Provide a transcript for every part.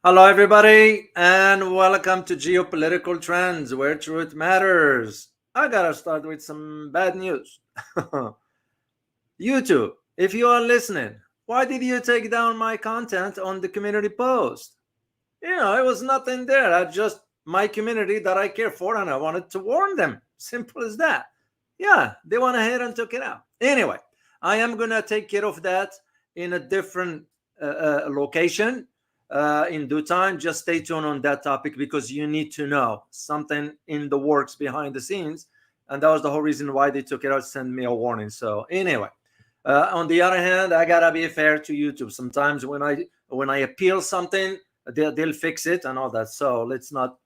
Hello, everybody, and welcome to Geopolitical Trends, where truth matters. I gotta start with some bad news. YouTube, if you are listening, why did you take down my content on the community post? It was nothing there. I just my community that I care for, and I wanted to warn them. Simple as that. Yeah, they went ahead and took it out. Anyway, I am gonna take care of that in a different location in due time. Just stay tuned on that topic because you need to know something in the works behind the scenes, and that was the whole reason why they took it out. Send me a warning. So anyway, on the other hand, I gotta be fair to YouTube. Sometimes when I appeal something, they'll fix it and all that. So let's not.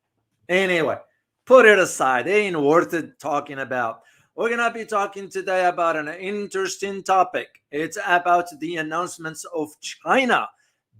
Anyway, put it aside. It ain't worth it talking about. We're gonna be talking today about an interesting topic. It's about the announcements of China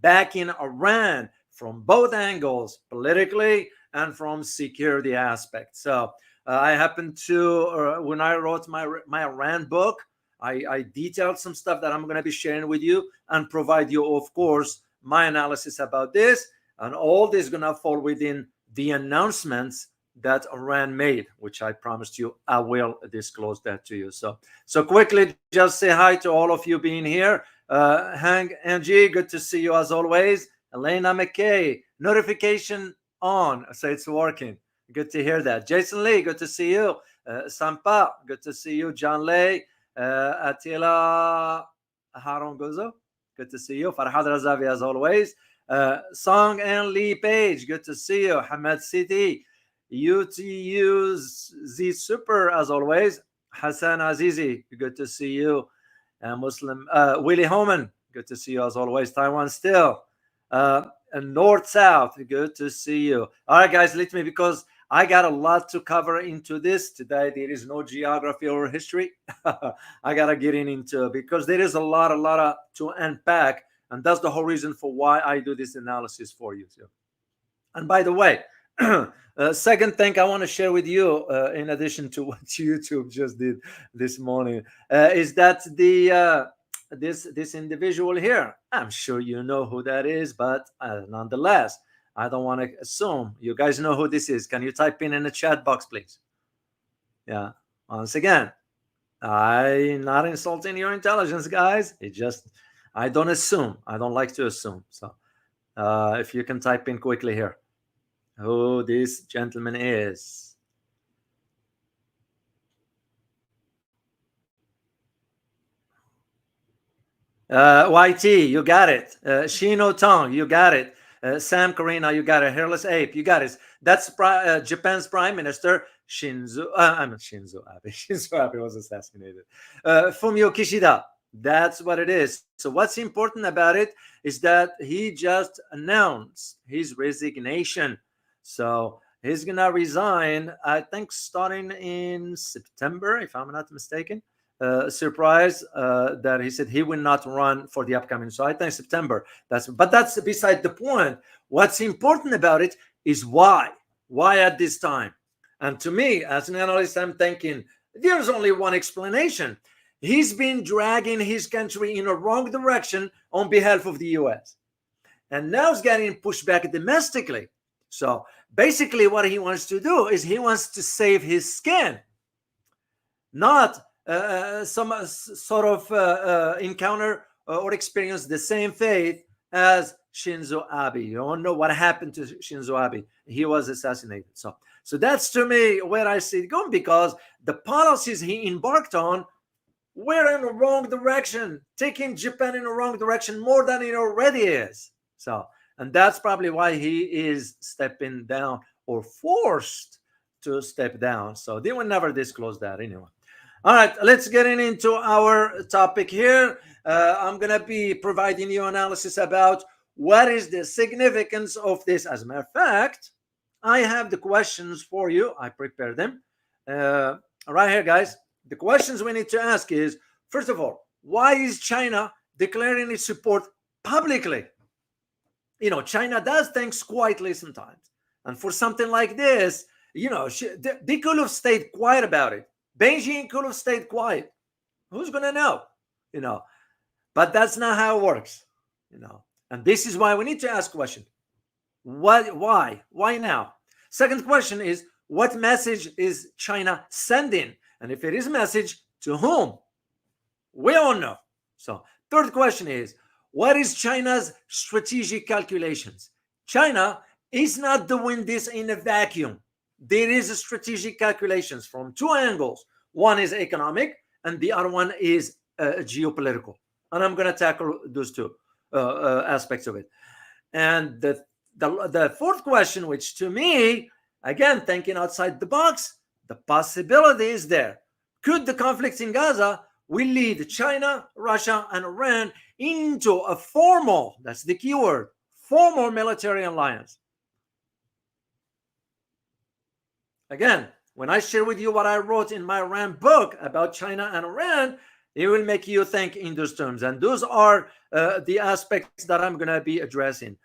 backing Iran from both angles, politically and from security aspects. So I happened to when I wrote my Iran book, I detailed some stuff that I'm going to be sharing with you and provide you, of course, my analysis about this. And all this is going to fall within the announcements that Iran made, which I promised you I will disclose that to you. So quickly, just say hi to all of you being here. Hang Angie, good to see you as always. Elena McKay, notification on, so it's working. Good to hear that. Jason Lee, good to see you. Sampa, good to see you. John Lay, Attila Haron Gozo, good to see you. Farhad Razavi, as always. Song and Lee Page, good to see you. Hamad City, UTU Z Super, as always. Hassan Azizi, good to see you. Muslim Willie Homan, good to see you as always. Taiwan Still, and North South, good to see you. All right, guys, let me, because I got a lot to cover into this today. There is no geography or history. I gotta get into, because there is a lot to unpack, and that's the whole reason for why I do this analysis for you. And by the way, second thing I want to share with you, in addition to what YouTube just did this morning, is that this individual here, I'm sure you know who that is, but nonetheless, I don't want to assume you guys know who this is. Can you type in the chat box, please? Yeah. Once again, I'm not insulting your intelligence, guys. I don't assume. I don't like to assume. So if you can type in quickly here who this gentleman is. YT, you got it. Shino Tong, you got it. Sam Karina, you got it. Hairless Ape, you got it. That's Japan's Prime Minister Shinzo. I'm not Shinzo Abe. Shinzo Abe was assassinated. Fumio Kishida. That's what it is. So what's important about it is that he just announced his resignation. So he's gonna resign, I think, starting in September, if I'm not mistaken. Surprise that he said he will not run for the upcoming. So I think September. But that's beside the point. What's important about it is why. Why at this time? And to me, as an analyst, I'm thinking there's only one explanation. He's been dragging his country in a wrong direction on behalf of the US. And now he's getting pushed back domestically. So basically, what he wants to do is he wants to save his skin, not some sort of encounter or experience the same fate as Shinzo Abe. You don't know what happened to Shinzo Abe. He was assassinated. So that's, to me, where I see it going, because the policies he embarked on were in the wrong direction, taking Japan in the wrong direction more than it already is. And that's probably why he is stepping down, or forced to step down. So they will never disclose that anyway. All right, let's get into our topic here. I'm going to be providing you analysis about what is the significance of this. As a matter of fact, I have the questions for you. I prepared them right here, guys. The questions we need to ask is, first of all, why is China declaring its support publicly? China does things quietly sometimes. And for something like this, they could have stayed quiet about it. Beijing could have stayed quiet. Who's going to know? But that's not how it works. And this is why we need to ask questions. What? Why now? Second question is, what message is China sending? And if it is a message, to whom? We all know. So third question is, what is China's strategic calculations? China is not doing this in a vacuum. There is a strategic calculations from two angles. One is economic and the other one is geopolitical. And I'm going to tackle those two aspects of it. And the fourth question, which to me, again, thinking outside the box, the possibility is there. Could the conflict in Gaza will lead China, Russia, and Iran into a formal, that's the key word, formal military alliance? Again, when I share with you what I wrote in my Iran book about China and Iran, it will make you think in those terms. And those are the aspects that I'm going to be addressing.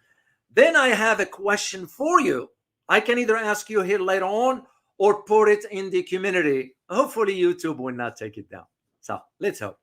Then I have a question for you. I can either ask you here later on or put it in the community. Hopefully YouTube will not take it down. So let's hope.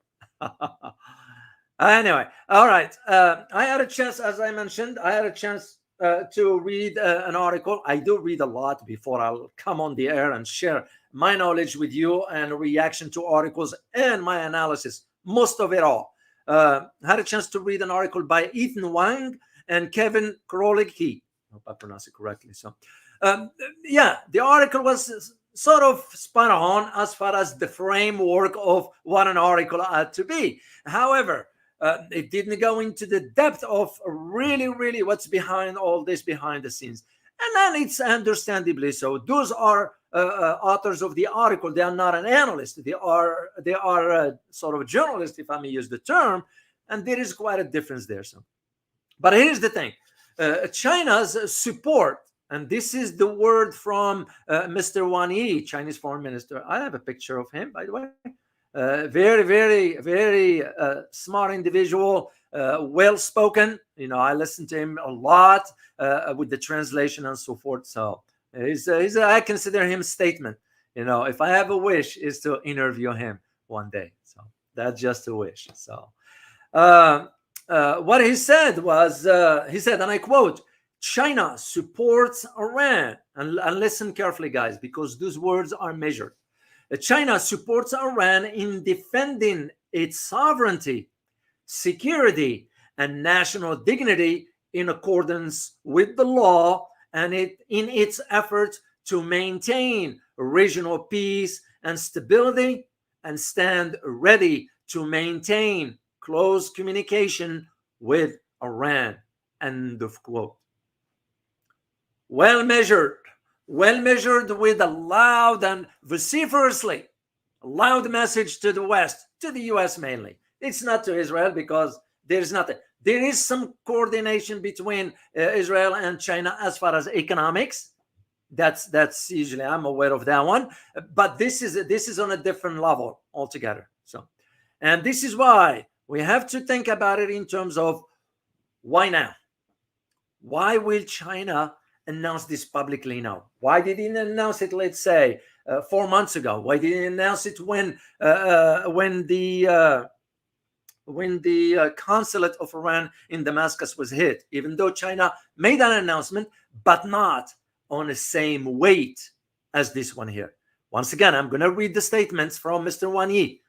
Anyway, all right. I had a chance, as I mentioned, to read an article. I do read a lot before I'll come on the air and share my knowledge with you and reaction to articles and my analysis, most of it all. Had a chance to read an article by Ethan Wang and Kevin Krolicki. I hope I pronounce it correctly. So, the article was sort of spot on as far as the framework of what an article had to be. However, it didn't go into the depth of really what's behind all this behind the scenes. And then it's understandably so. Those are authors of the article. They are not an analyst. They are sort of journalists, if I may use the term. And there is quite a difference there. So, but here's the thing. China's support, and this is the word from Mr. Wang Yi, Chinese foreign minister. I have a picture of him, by the way. Very smart individual, well-spoken. I listen to him a lot with the translation and so forth. So I consider him a statement. If I have a wish, is to interview him one day. So that's just a wish. So what he said was, and I quote, China supports Iran. And listen carefully, guys, because those words are measured. China supports Iran in defending its sovereignty, security, and national dignity in accordance with the law and in its efforts to maintain regional peace and stability and stand ready to maintain close communication with Iran. End of quote. Well measured with a loud and vociferously loud message to the West, to the US mainly. It's not to Israel because there's nothing. There is some coordination between Israel and China as far as economics. That's usually, I'm aware of that one. But this is on a different level altogether. So, and this is why we have to think about it in terms of why now? Why will China announce this publicly now? Why did he announce it, let's say, 4 months ago? Why did he announce it when the consulate of Iran in Damascus was hit? Even though China made an announcement, but not on the same weight as this one here. Once again, I'm going to read the statements from Mr. Wang Yi.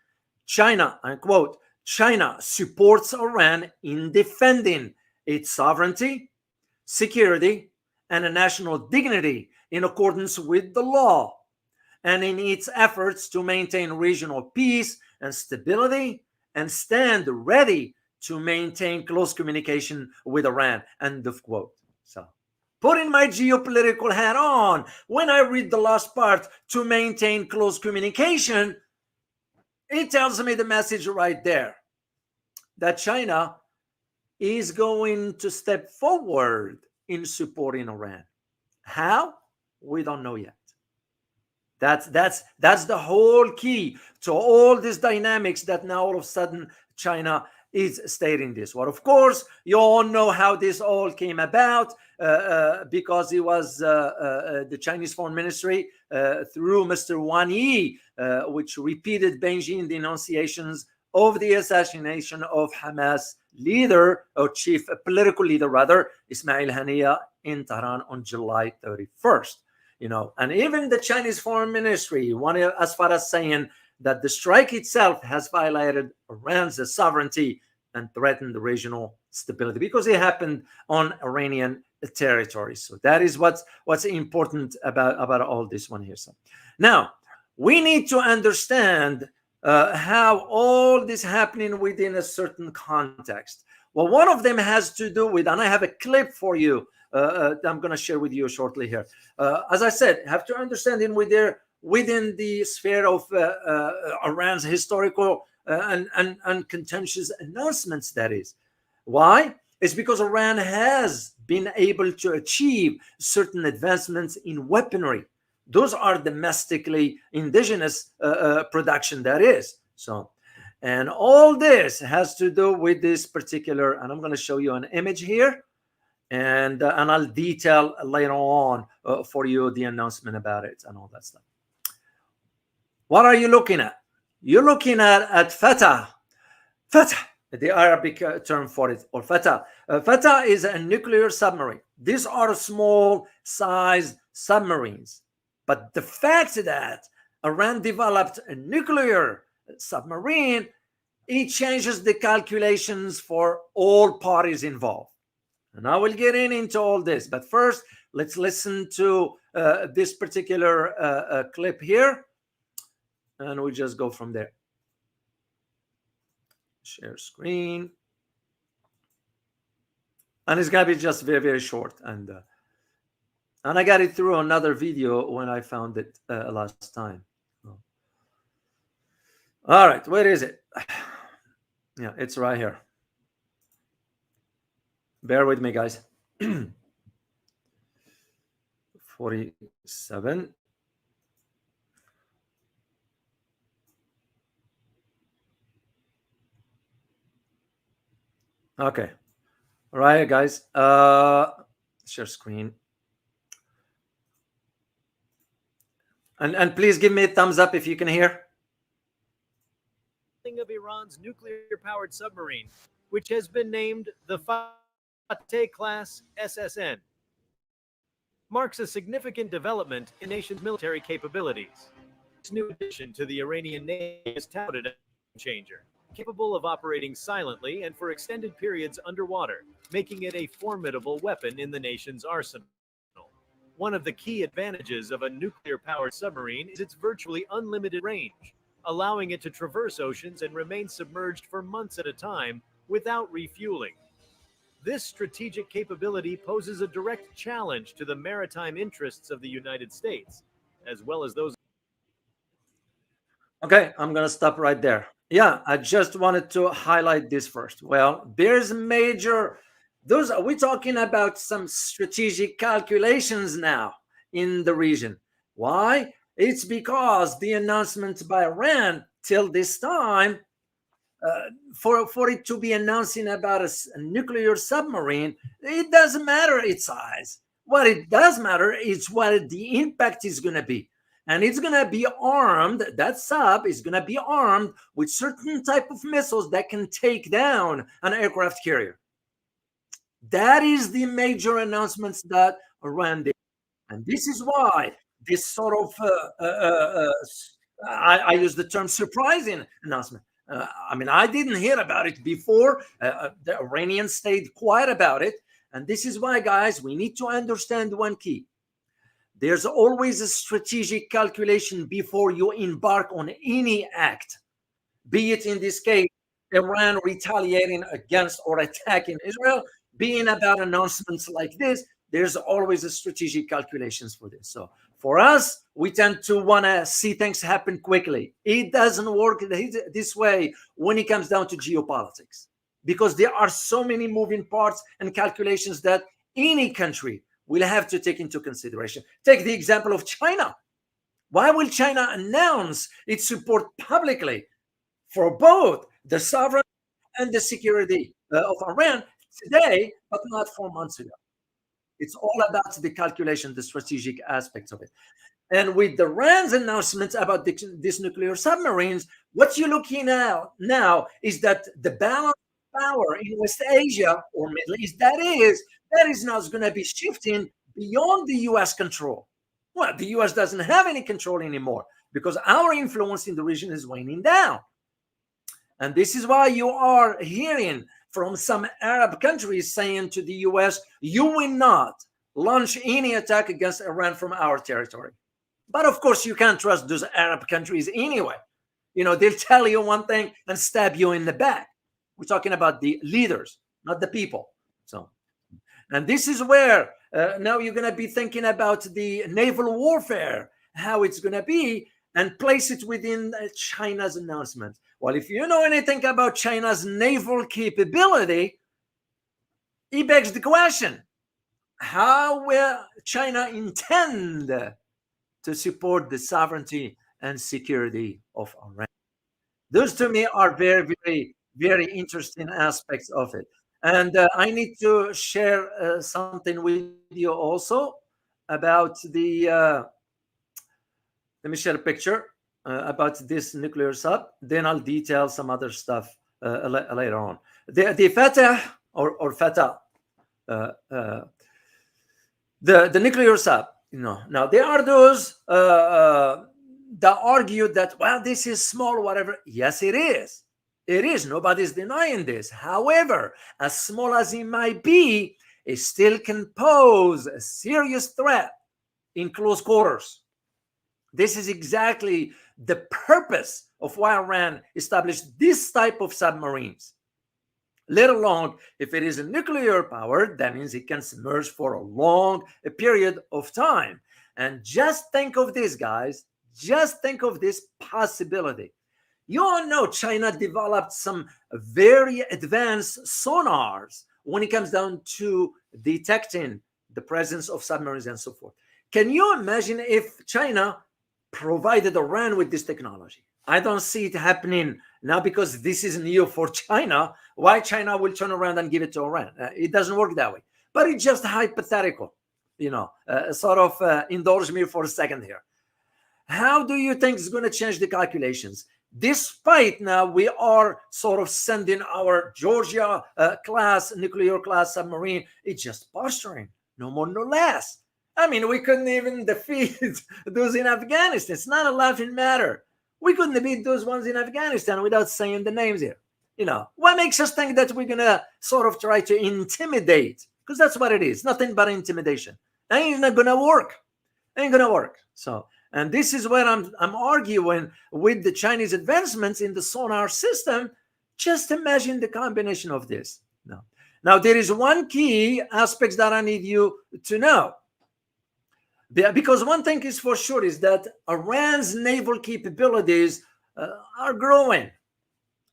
China, unquote, China supports Iran in defending its sovereignty, security, and a national dignity in accordance with the law, and in its efforts to maintain regional peace and stability and stand ready to maintain close communication with Iran. End of quote. So, putting my geopolitical hat on, when I read the last part, to maintain close communication, it tells me the message right there that China is going to step forward in supporting Iran. How? We don't know yet. That's the whole key to all these dynamics that now all of a sudden China is stating this. Well, of course, you all know how this all came about because it was the Chinese Foreign Ministry through Mr. Wang Yi, which repeated Beijing denunciations of the assassination of Hamas leader or chief political leader rather, Ismail Haniya, in Tehran on July 31st. And even the Chinese Foreign Ministry went as far as saying that the strike itself has violated Iran's sovereignty and threatened the regional stability because it happened on Iranian territory. So that is what's important about all this one here. So now we need to understand how all this happening within a certain context. Well, one of them has to do with, and I have a clip for you I'm going to share with you shortly here. As I said, have to understand within the sphere of Iran's historical and contentious announcements, that is. Why? It's because Iran has been able to achieve certain advancements in weaponry. Those are domestically indigenous production, that is. So, and all this has to do with this particular, and I'm going to show you an image here, and I'll detail later on for you the announcement about it and all that stuff. What are you looking at? You're looking at Fatah. Fatah, the Arabic term for it, or Fatah. Fatah is a nuclear submarine. These are small size submarines. But the fact that Iran developed a nuclear submarine, it changes the calculations for all parties involved. And I will get into all this. But first, let's listen to this particular clip here. And we'll just go from there. Share screen. And it's going to be just very, very short. And I got it through another video when I found it last time. All right, where is it? Yeah, it's right here. Bear with me, guys. 47. Okay. All right, guys. Share screen. And please give me a thumbs up if you can hear. Of Iran's nuclear-powered submarine, which has been named the Fateh class SSN, marks a significant development in the nation's military capabilities. This new addition to the Iranian Navy is touted as a game changer, capable of operating silently and for extended periods underwater, making it a formidable weapon in the nation's arsenal. One of the key advantages of a nuclear-powered submarine is its virtually unlimited range, allowing it to traverse oceans and remain submerged for months at a time without refueling. This strategic capability poses a direct challenge to the maritime interests of the United States, as well as those. Okay, I'm going to stop right there. Yeah, I just wanted to highlight this first. Well, there's we're talking about some strategic calculations now in the region. Why? It's because the announcement by Iran till this time, for it to be announcing about a nuclear submarine, it doesn't matter its size. What it does matter is what the impact is going to be. And it's going to be armed, that sub is going to be armed with certain type of missiles that can take down an aircraft carrier. That is the major announcements that Iran did. And this is why this sort of, I use the term surprising announcement. I mean, I didn't hear about it before. The Iranians stayed quiet about it. And this is why, guys, we need to understand one key. There's always a strategic calculation before you embark on any act, be it in this case, Iran retaliating against or attacking Israel, being about announcements like this. There's always a strategic calculations for this. So for us, we tend to want to see things happen quickly. It doesn't work this way when it comes down to geopolitics, because there are so many moving parts and calculations that any country will have to take into consideration. Take the example of China. Why will China announce its support publicly for both the sovereignty and the security of Iran today, but not 4 months ago? It's all about the calculation, the strategic aspects of it. And with the Rand's announcements about these nuclear submarines, what you're looking at now is that the balance of power in West Asia or Middle East, that is now going to be shifting beyond the US control. Well, the US doesn't have any control anymore because our influence in the region is waning down. And this is why you are hearing from some Arab countries saying to the US, you will not launch any attack against Iran from our territory. But of course, you can't trust those Arab countries anyway. You know, they'll tell you one thing and stab you in the back. We're talking about the leaders, not the people. So, and this is where now you're going to be thinking about the naval warfare, how it's going to be, and place it within China's announcement. Well, if you know anything about China's naval capability, it begs the question, how will China intend to support the sovereignty and security of Iran? Those to me are very, very, very interesting aspects of it. And I need to share something with you also about let me share a picture about this nuclear sub. Then I'll detail some other stuff later on. The Fatah or Fatah, the nuclear sub, now there are those that argue that, well, this is small, whatever. Yes, it is. It is. Nobody's denying this. However, as small as it might be, it still can pose a serious threat in close quarters. This is exactly the purpose of why Iran established this type of submarines. Let alone if it is a nuclear power, that means it can submerge for a long period of time. And just think of this, guys. Just think of this possibility. You all know China developed some very advanced sonars when it comes down to detecting the presence of submarines and so forth. Can you imagine if China provided Iran with this technology? I don't see it happening now because this is new for China. Why China will turn around and give it to Iran? It doesn't work that way. But it's just hypothetical, sort of indulge me for a second here. How do you think it's going to change the calculations? Despite now we are sort of sending our Georgia class, nuclear class submarine, it's just posturing, no more, no less. I mean, we couldn't even defeat those in Afghanistan. It's not a laughing matter. We couldn't beat those ones in Afghanistan without saying the names here. What makes us think that we're going to sort of try to intimidate? Because that's what it is. Nothing but intimidation. Ain't not going to work. Ain't going to work. So, and this is where I'm arguing with the Chinese advancements in the sonar system. Just imagine the combination of this. Now there is one key aspect that I need you to know. Because one thing is for sure is that Iran's naval capabilities are growing.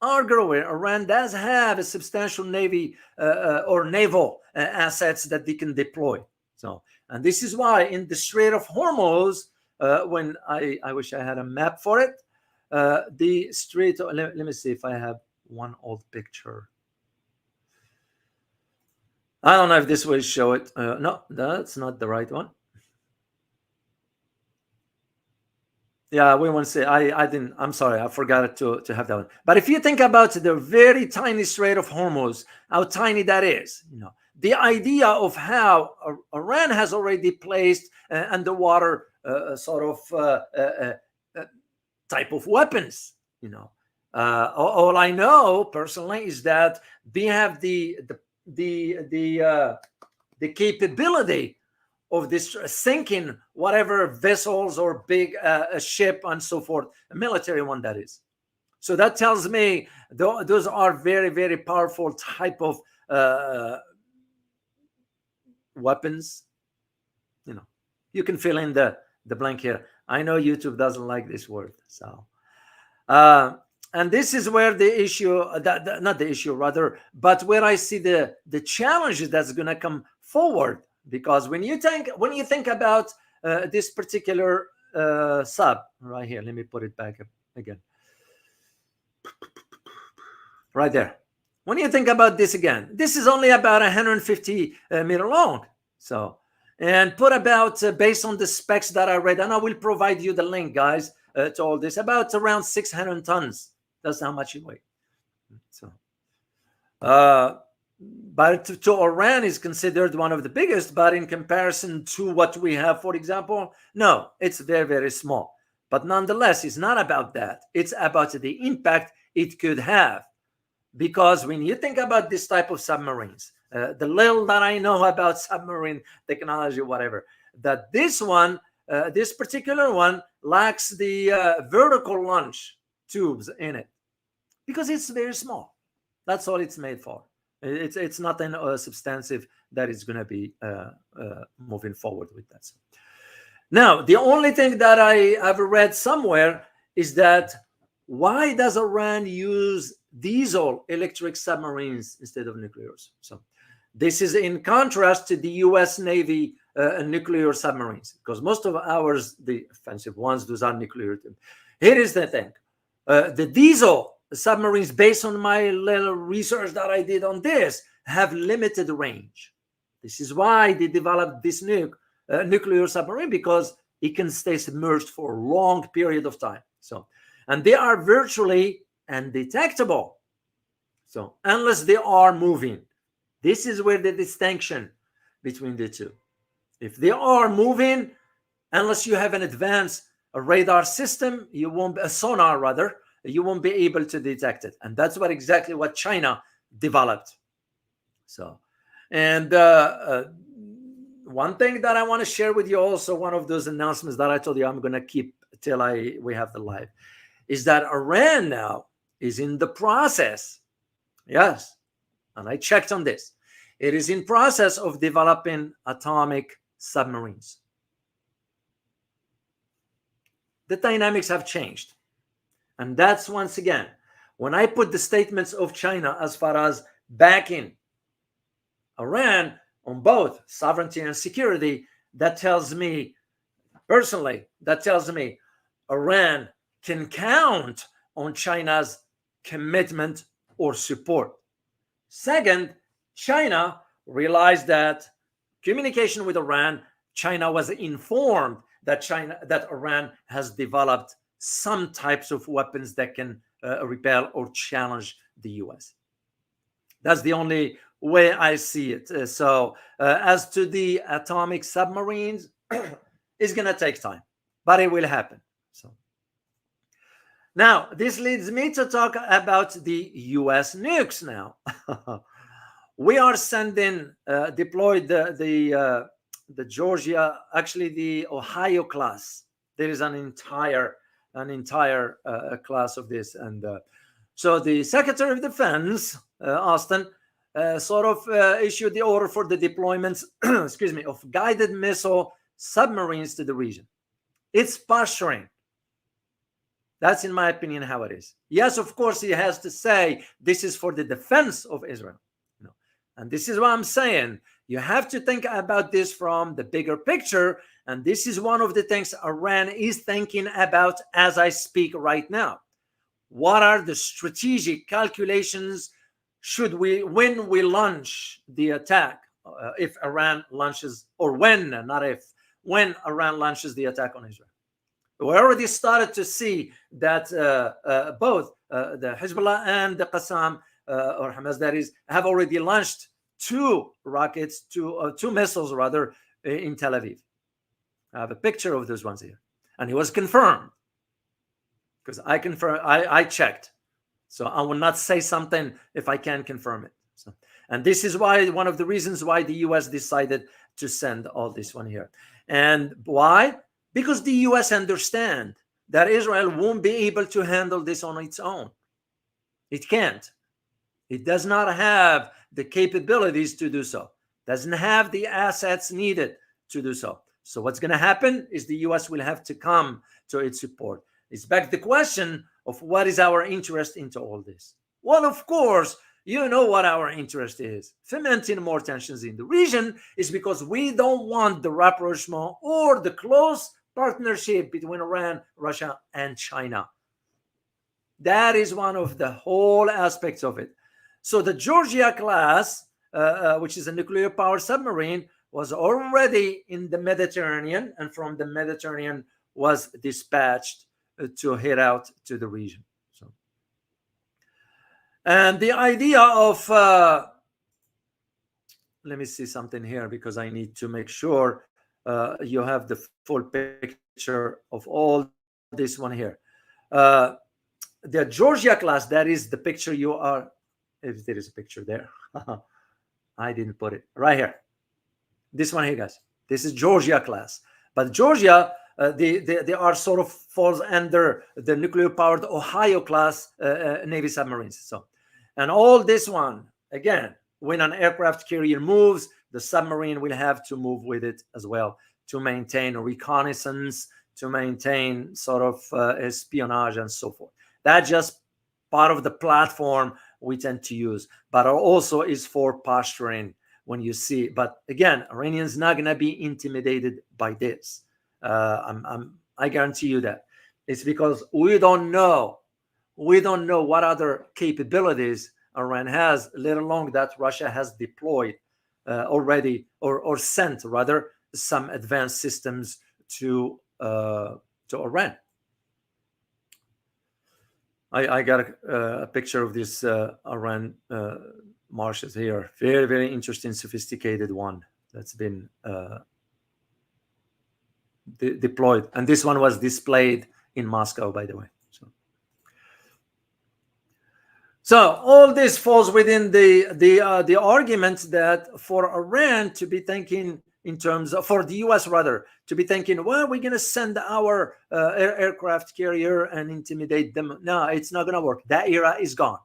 Iran does have a substantial navy or naval assets that they can deploy. So, and this is why in the Strait of Hormuz, when I wish I had a map for it, the Strait. Let me see if I have one old picture. I don't know if this will show it. No, that's not the right one. Yeah, we want to say I didn't. I'm sorry, I forgot to have that one. But if you think about the very tiny Strait of Hormuz, how tiny that is, the idea of how Iran has already placed underwater sort of type of weapons. All I know personally is that they have the capability of this sinking whatever vessels or big ship and so forth, a military one that is. So that tells me those are very, very powerful type of weapons. You can fill in the blank here. I know YouTube doesn't like this word, so and this is where the issue, not the issue rather, but where I see the challenges that's going to come forward. Because when you think about this particular sub right here, let me put it back up again. Right there. When you think about this again, this is only about 150 meter long. So and put about, based on the specs that I read, and I will provide you the link, guys, to all this, about around 600 tons. That's how much it weighs. So, but to Iran is considered one of the biggest, but in comparison to what we have, for example, no, it's very, very small. But nonetheless, it's not about that. It's about the impact it could have. Because when you think about this type of submarines, the little that I know about submarine technology, whatever, that this one, this particular one, lacks the vertical launch tubes in it because it's very small. That's all it's made for. It's nothing substantive that is going to be moving forward with that. Now, the only thing that I have read somewhere is that why does Iran use diesel electric submarines instead of nuclears? So this is in contrast to the U.S. Navy nuclear submarines, because most of ours, the offensive ones, those are nuclear. Here is the thing. The diesel submarines, based on my little research that I did on this, have limited range. This is why they developed this nuclear submarine, because it can stay submerged for a long period of time. So, and they are virtually undetectable. So unless they are moving, this is where the distinction between the two. If they are moving, unless you have an advanced radar system, you won't, a sonar rather, you won't be able to detect it. And that's exactly what China developed. So, and one thing that I want to share with you also, one of those announcements that I told you I'm going to keep till we have the live, is that Iran now is in the process. Yes. And I checked on this. It is in process of developing atomic submarines. The dynamics have changed. And that's, once again, when I put the statements of China as far as backing Iran on both sovereignty and security, that tells me, personally, that tells me Iran can count on China's commitment or support. Second, China realized that communication with Iran, China was informed that Iran has developed some types of weapons that can repel or challenge the US. That's the only way I see it. So as to the atomic submarines, it's going to take time, but it will happen. So now this leads me to talk about the US nukes now. We are sending, deployed the Georgia, actually the Ohio class. There is an entire class of this. And so the Secretary of Defense, Austin, sort of issued the order for the deployments, excuse me, of guided missile submarines to the region. It's posturing. That's, in my opinion, how it is. Yes, of course, he has to say this is for the defense of Israel. No. And this is what I'm saying. You have to think about this from the bigger picture. And this is one of the things Iran is thinking about as I speak right now. What are the strategic calculations when we launch the attack, if Iran launches, or when, not if, when Iran launches the attack on Israel? We already started to see that both the Hezbollah and the Qassam, or Hamas, that is, have already launched two missiles rather, in Tel Aviv. I have a picture of those ones here, and it was confirmed because I checked. So I will not say something if I can't confirm it. So, and this is why, one of the reasons why the US decided to send all this one here. And why? Because the US understand that Israel won't be able to handle this on its own. It can't. It does not have the capabilities to do so. Doesn't have the assets needed to do so. So what's going to happen is the US will have to come to its support. It's back to the question of what is our interest into all this. Well, of course, you know what our interest is. Fomenting more tensions in the region is because we don't want the rapprochement or the close partnership between Iran, Russia, and China. That is one of the whole aspects of it. So the Georgia class, which is a nuclear powered submarine, was already in the Mediterranean, and from the Mediterranean was dispatched to head out to the region. So, and the idea of let me see something here, because I need to make sure you have the full picture of all this one here. The Georgia class, that is the picture you are, if there is a picture there. I didn't put it right here. This one here, guys. This is Georgia class. But Georgia, they are sort of falls under the nuclear-powered Ohio class Navy submarines. So, and all this one, again, when an aircraft carrier moves, the submarine will have to move with it as well to maintain reconnaissance, to maintain sort of espionage and so forth. That's just part of the platform we tend to use, but also is for posturing when you see. But again, Iranians not going to be intimidated by this. I guarantee you that. It's because we don't know what other capabilities Iran has, let alone that Russia has deployed already, or sent rather, some advanced systems to Iran. I got a picture of this Iran marshes here. Very, very interesting, sophisticated one that's been deployed. And this one was displayed in Moscow, by the way. So all this falls within the argument that for Iran to be thinking in terms of, for the US rather, to be thinking, well, we're going to send our aircraft carrier and intimidate them. No, it's not going to work. That era is gone.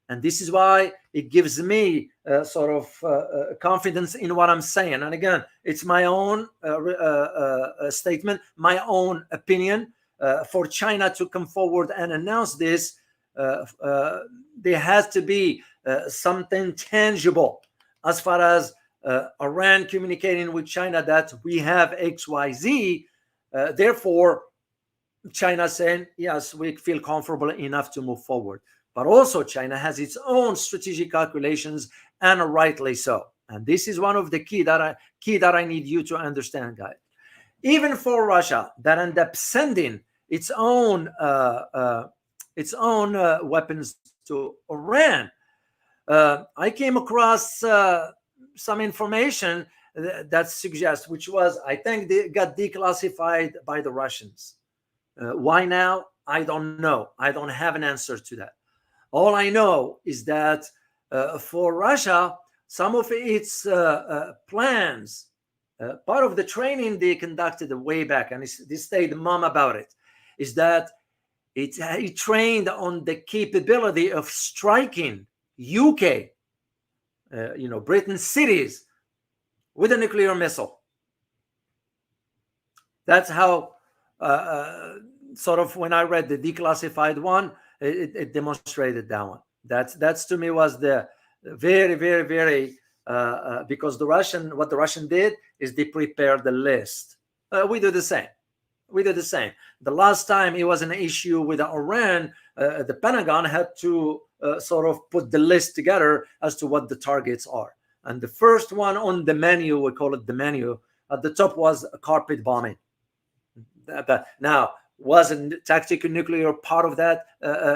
And this is why it gives me sort of confidence in what I'm saying. And again, it's my own statement, my own opinion. For China to come forward and announce this, there has to be something tangible as far as Iran communicating with China that we have XYZ. Therefore, China saying, yes, we feel comfortable enough to move forward. But also China has its own strategic calculations, and rightly so. And this is one of the key that I need you to understand, guys. Even for Russia, that end up sending its own weapons to Iran. I came across some information that suggests, which was, I think, they got declassified by the Russians. Why now? I don't know. I don't have an answer to that. All I know is that for Russia, some of its plans, part of the training they conducted way back, and they stayed mum about it, is that it trained on the capability of striking UK, Britain cities with a nuclear missile. That's how, sort of, when I read the declassified one, it demonstrated that one. That's to me was the very, very, very, because what the Russian did is they prepared the list. We do the same. The last time it was an issue with Iran, the Pentagon had to sort of put the list together as to what the targets are. And the first one on the menu, we call it the menu, at the top was carpet bombing. Now, wasn't tactical nuclear part of that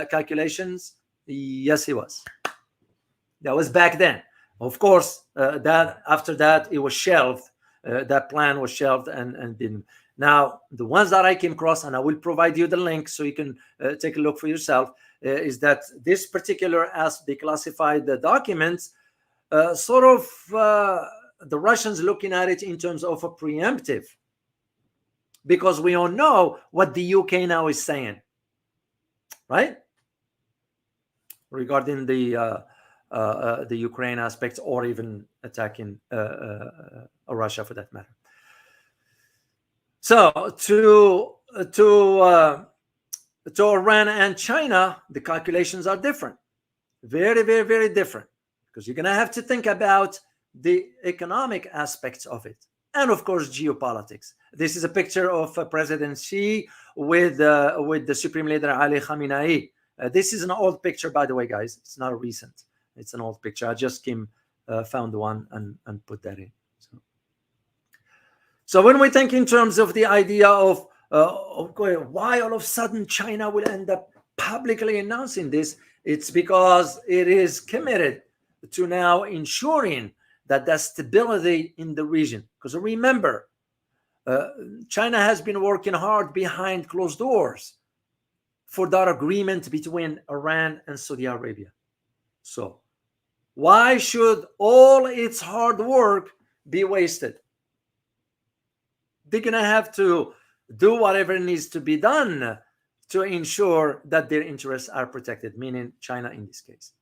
calculations? Yes, it was. That was back then. Of course, that after that, it was shelved. That plan was shelved and didn't. Now, the ones that I came across, and I will provide you the link so you can take a look for yourself, is that this particular, as declassified documents, sort of the Russians looking at it in terms of a preemptive, because we all know what the UK now is saying, right? Regarding the Ukraine aspects, or even attacking Russia for that matter. So to Iran and China, the calculations are different, very, very, very different, because you're going to have to think about the economic aspects of it, and of course geopolitics. This is a picture of President Xi with the Supreme Leader Ali Khamenei. This is an old picture, by the way, guys. It's not recent. It's an old picture. I just found one and put that in. So. So when we think in terms of the idea of why all of a sudden China will end up publicly announcing this, it's because it is committed to now ensuring that there's stability in the region. Because remember, China has been working hard behind closed doors for that agreement between Iran and Saudi Arabia. So why should all its hard work be wasted? They're going to have to do whatever needs to be done to ensure that their interests are protected, meaning China in this case.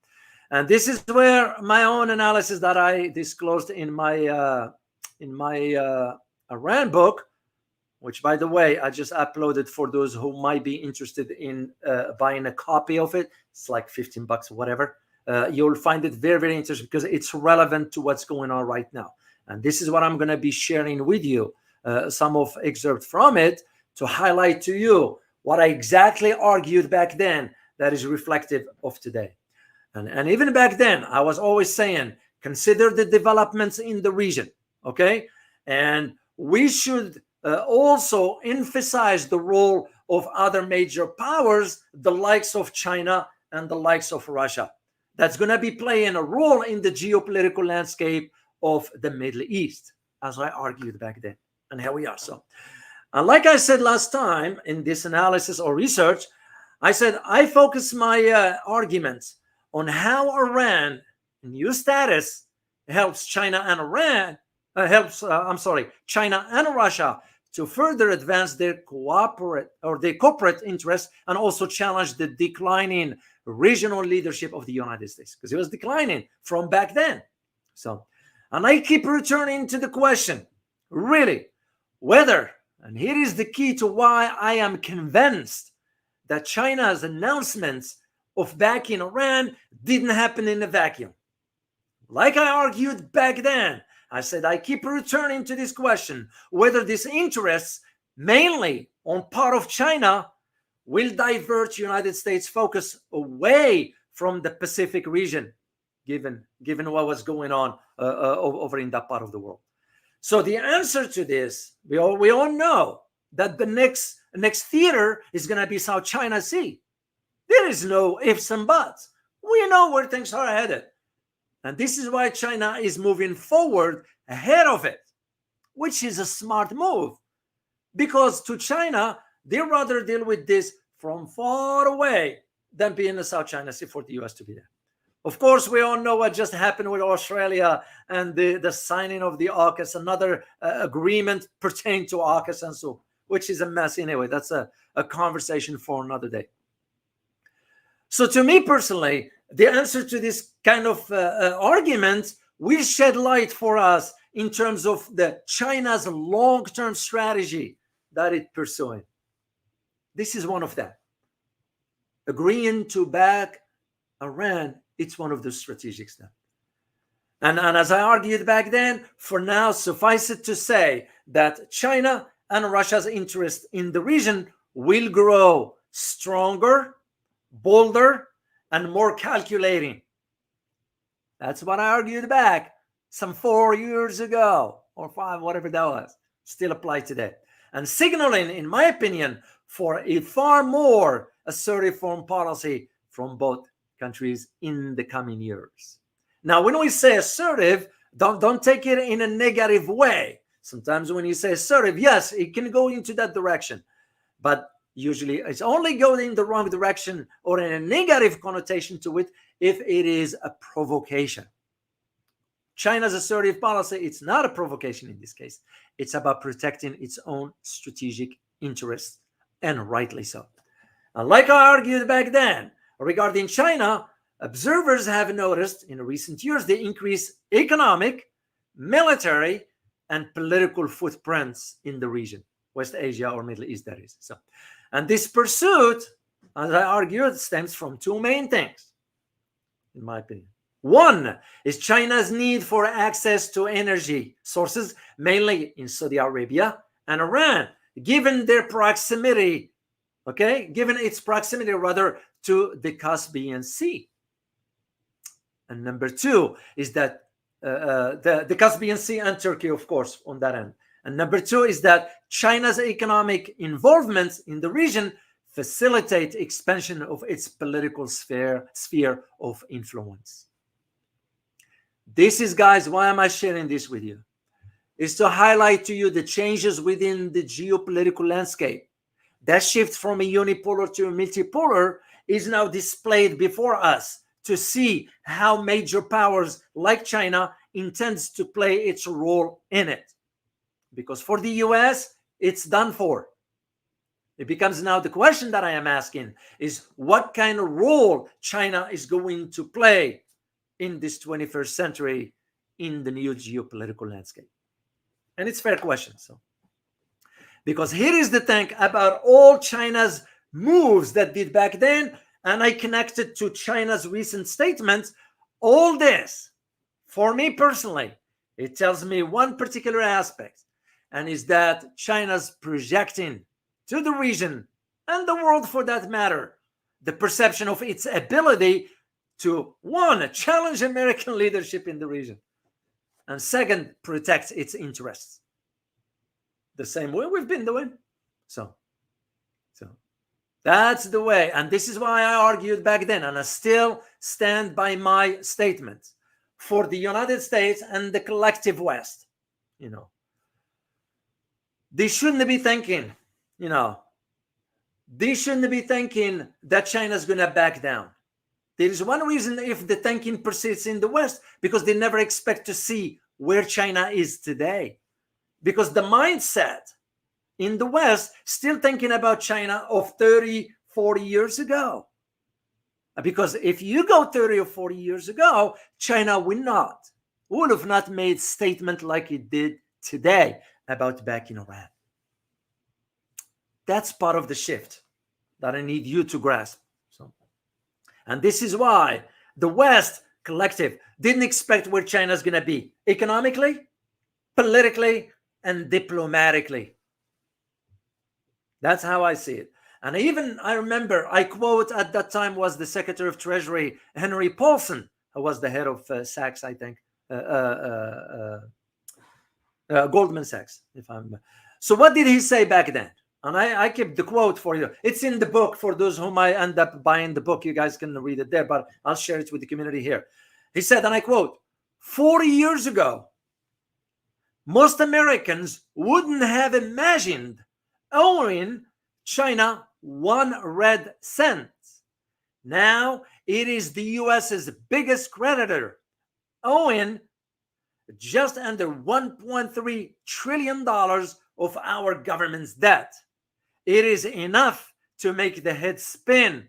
And this is where my own analysis that I disclosed in my Iran book, which, by the way, I just uploaded for those who might be interested in buying a copy of it. It's like $15 or whatever. You'll find it very, very interesting because it's relevant to what's going on right now. And this is what I'm going to be sharing with you, some of excerpts from it to highlight to you what I exactly argued back then that is reflective of today. And even back then, I was always saying, consider the developments in the region, okay? And we should also emphasize the role of other major powers, the likes of China and the likes of Russia. That's going to be playing a role in the geopolitical landscape of the Middle East, as I argued back then. And here we are. So, and like I said last time in this analysis or research, I said I focus my arguments on how Iran new status helps China and China and Russia to further advance their corporate interests and also challenge the declining regional leadership of the United States, because it was declining from back then. So, and I keep returning to the question, really, whether, and here is the key to why I am convinced that China's announcements of backing Iran didn't happen in a vacuum. Like I argued back then, I said I keep returning to this question, whether these interests, mainly on part of China, will divert United States focus away from the Pacific region, given what was going on over in that part of the world. So the answer to this, we all know that the next theater is going to be South China Sea. There is no ifs and buts. We know where things are headed. And this is why China is moving forward ahead of it, which is a smart move. Because to China, they rather deal with this from far away than be in the South China Sea for the US to be there. Of course, we all know what just happened with Australia and the signing of the AUKUS, another agreement pertaining to AUKUS and so, which is a mess anyway. That's a conversation for another day. So to me personally, the answer to this kind of argument will shed light for us in terms of the China's long-term strategy that it's pursuing. This is one of them. Agreeing to back Iran, it's one of the strategic steps. And as I argued back then, for now, suffice it to say that China and Russia's interest in the region will grow stronger, bolder, and more calculating. That's what I argued back some 4 years ago, or 5, whatever that was. Still apply today. And signaling, in my opinion, for a far more assertive foreign policy from both countries in the coming years. Now, when we say assertive, don't take it in a negative way. Sometimes when you say assertive, yes, it can go into that direction. But usually it's only going in the wrong direction or in a negative connotation to it if it is a provocation. China's assertive policy, it's not a provocation in this case. It's about protecting its own strategic interests, and rightly so. And like I argued back then, regarding China, observers have noticed in recent years the increased economic, military, and political footprints in the region, West Asia or Middle East, that is. So, and this pursuit, as I argued, stems from two main things, in my opinion. One is China's need for access to energy sources, mainly in Saudi Arabia and Iran, given their proximity, given its proximity rather to the Caspian Sea. And number two is that the Caspian Sea and Turkey, of course, on that end. And number two is that China's economic involvement in the region facilitate expansion of its political sphere of influence. This is, guys, why am I sharing this with you? Is to highlight to you the changes within the geopolitical landscape. That shift from a unipolar to a multipolar is now displayed before us to see how major powers like China intends to play its role in it. Because for the US, it's done for. It becomes now the question that I am asking is what kind of role China is going to play in this 21st century in the new geopolitical landscape. And it's a fair question. So, because here is the thing about all China's moves that did back then, and I connected to China's recent statements, all this, for me personally, it tells me one particular aspect, and is that China's projecting to the region and the world for that matter, the perception of its ability to, one, challenge American leadership in the region, and second, protect its interests. The same way we've been doing. So that's the way. And this is why I argued back then, and I still stand by my statement for the United States and the collective West. They shouldn't be thinking, they shouldn't be thinking that China's going to back down. There is one reason if the thinking persists in the West, because they never expect to see where China is today. Because the mindset in the West still thinking about China of 30, 40 years ago. Because if you go 30 or 40 years ago, China would have not made statement like it did today about backing Iran. That's part of the shift that I need you to grasp. And this is why the West collective didn't expect where China's going to be economically, politically, and diplomatically. That's how I see it. And I remember, I quote at that time was the Secretary of Treasury, Henry Paulson, who was the head of Sachs, I think, Goldman Sachs. So what did he say back then? And I kept the quote for you. It's in the book for those whom I end up buying the book. You guys can read it there, but I'll share it with the community here. He said, and I quote, 40 years ago, most Americans wouldn't have imagined owing China 1 red cent. Now it is the US's biggest creditor, owing just under $1.3 trillion of our government's debt. It is enough to make the head spin,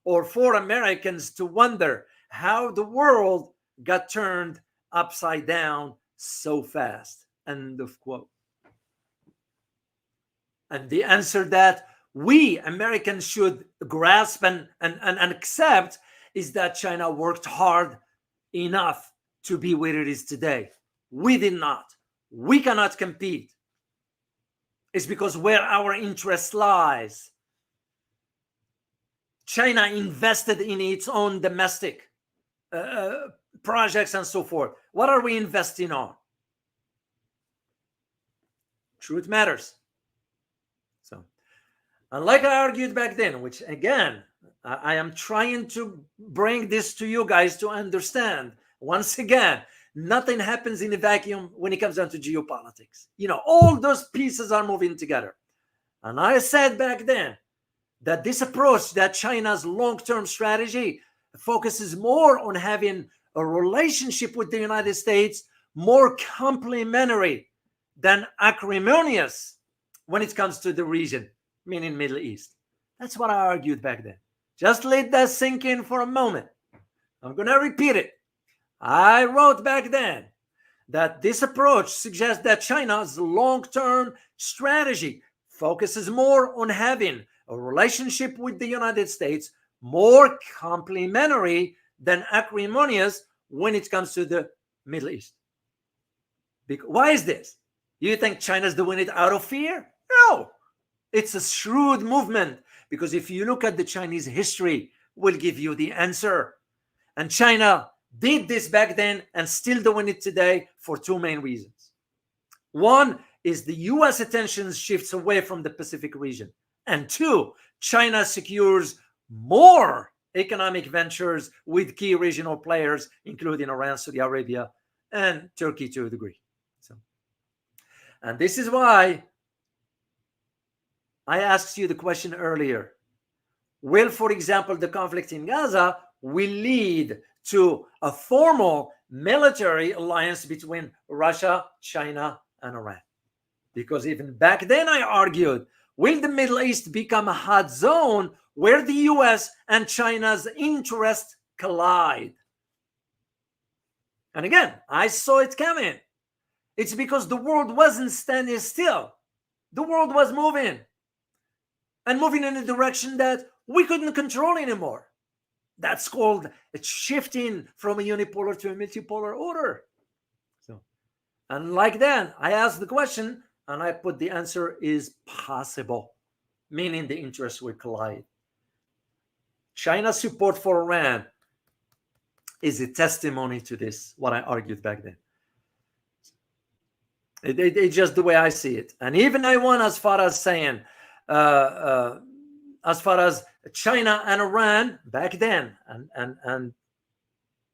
or for Americans to wonder how the world got turned upside down so fast. End of quote. And the answer that we Americans should grasp and accept is that China worked hard enough to be where it is today. We did not. We cannot compete. It's because where our interest lies. China invested in its own domestic projects and so forth. What are we investing on? Truth matters. So, and like I argued back then, which again, I am trying to bring this to you guys to understand. Once again, nothing happens in a vacuum when it comes down to geopolitics. All those pieces are moving together. And I said back then that this approach, that China's long-term strategy focuses more on having a relationship with the United States more complementary than acrimonious when it comes to the region, meaning Middle East. That's what I argued back then. Just let that sink in for a moment. I'm going to repeat it. I wrote back then that this approach suggests that China's long-term strategy focuses more on having a relationship with the United States more complementary than acrimonious when it comes to the Middle East. Why is this? You think China's doing it out of fear? No. It's a shrewd movement, because if you look at the Chinese history, will give you the answer. And China did this back then and still doing it today for two main reasons. One is the US attention shifts away from the Pacific region. And two, China secures more economic ventures with key regional players, including Iran, Saudi Arabia, and Turkey to a degree. So, and this is why I asked you the question earlier. Will, for example, the conflict in Gaza will lead to a formal military alliance between Russia, China, and Iran? Because even back then I argued, will the Middle East become a hot zone where the US and China's interests collide? And again, I saw it coming. It's because the world wasn't standing still. The world was moving, and moving in a direction that we couldn't control anymore. That's called shifting from a unipolar to a multipolar order. So, and like then, I asked the question, and I put the answer is possible, meaning the interests will collide. China's support for Iran is a testimony to this, what I argued back then. It's just the way I see it. And even I went as far as saying, as far as China and Iran back then, and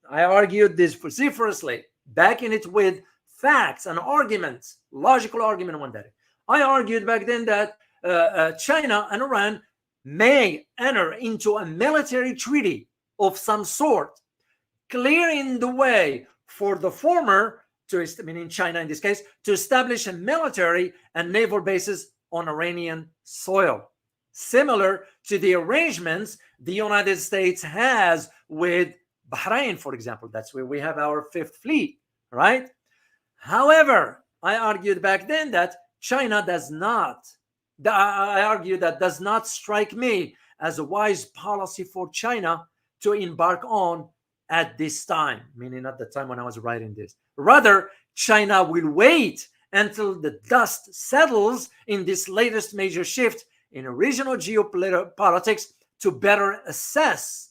I argued this vociferously, backing it with facts and arguments, logical argument one day. I argued back then that China and Iran may enter into a military treaty of some sort, clearing the way for the former, meaning China in this case, to establish a military and naval bases on Iranian soil, similar to the arrangements the United States has with Bahrain, for example. That's where we have our Fifth Fleet, right? However, I argued back then that China does not, I argue that does not strike me as a wise policy for China to embark on at this time, meaning at the time when I was writing this. Rather, China will wait until the dust settles in this latest major shift in regional geopolitics to better assess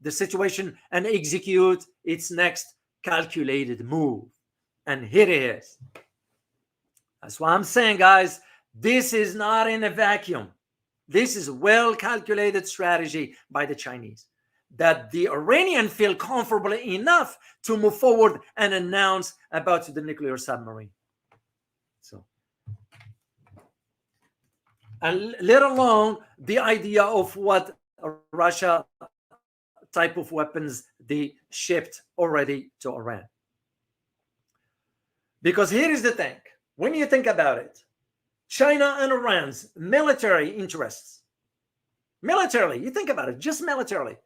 the situation and execute its next calculated move. And here it is. That's what I'm saying, guys. This is not in a vacuum. This is a well-calculated strategy by the Chinese, that the Iranians feel comfortable enough to move forward and announce about the nuclear submarine. So, and let alone the idea of what Russia type of weapons they shipped already to Iran. Because here is the thing. When you think about it, China and Iran's military interests, militarily, you think about it, just militarily,